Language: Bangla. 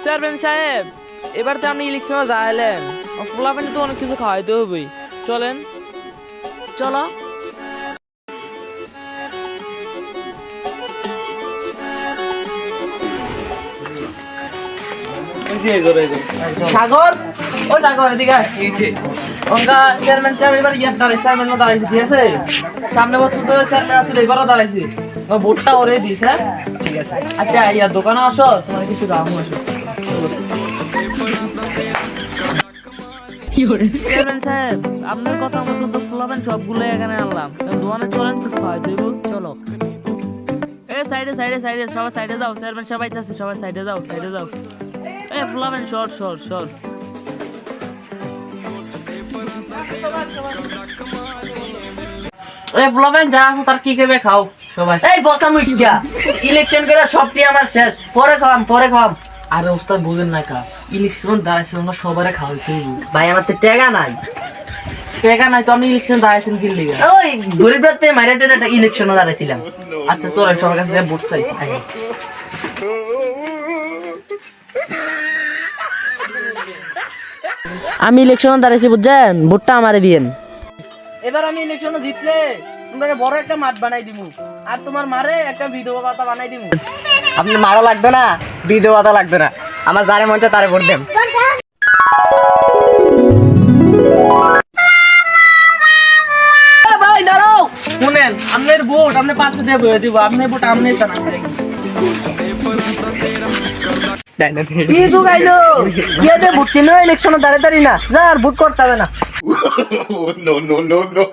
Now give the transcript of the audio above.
চেয়ারম্যান সাহেব, এবার তো আপনি ইলেকশনে যাইলেন, ফলাফলে তো অনেক কিছু খাওয়াইতে হবে, চলেন। চলো। সাগর, ও সাগর এদিকে আয়। ওঙ্কা চেয়ারম্যান সাহেব এবার ইয়ার দাঁড়াইছে, চেয়ারম্যানও দাঁড়াইছে, ঠিক আছে? সামনে বছর তো চেয়ারম্যান আসলে এবারও দাঁড়াইছে, ভোটটা ওরে দিস, হ্যাঁ? ঠিক আছে। আচ্ছা ইয়ার দোকানে আসো, তোমার কিছু দাম আসো। চেয়ারম্যান সাহেব, আপনার কথা মতো তো ফলাবেন সবগুলো এখানে আনলাম, দোকানে চলেন, কিছু খাওয়াই দেব। চলো। সাইডে সাইডে সাইডে, সবাই সাইডে যাও, চেয়ারম্যান সবাই আছে, সবাই সাইডে যাও, সাইডে যাও। ফলাবেন সর সর সর। ফলাবেন যারা আছো তার কি খাবে খাও সবাই। এই বসা মুখিয়া, ইলেকশন করে সবটি আমার শেষ, পরে খাওয়াম পরে খাওয়াম। আরে ওস্তাদ বুঝেন না কা, ইলেকশন দাঁড়াইছে আমরা সবারে খাওয়াইতে ভাই, আমার তো টাকা নাই। টাকা নাই তো আপনি ইলেকশন দাঁড়াইছেন কি লিগা? ওই গরিব রাতে মাইরাটে একটা ইলেকশনে দাঁড়াইছিলাম। আচ্ছা চলেন সবার কাছে ভোট চাই। আমি ইলেকশনে দাঁড়াইছি, বুঝছেন? ভোটটা আমারে দিয়েন। এবার আমি ইলেকশনে জিতলে তোমাকে বড় একটা মাঠ বানাই দিমু, আর তোমার মারে একটা বিধবা ভাতা বানাই দিমু। আপনি মারও লাগতো না, বিধবাতা লাগতো না, আমার যারে মন চায় তারে ভোট দেন। ভাই দাঁড়াও, শুনেন, আপনার ভোট আপনি পাশে দিয়ে বয়ে দিব, আপনার ভোট আপনি জানান। কি ঢুকাইলো? কে দে ভোট কিনো ইলেকশনে দাঁড়িয়ে দাঁড়িয়ে না, যা আর ভোট করতে হবে না। No, no, no, no.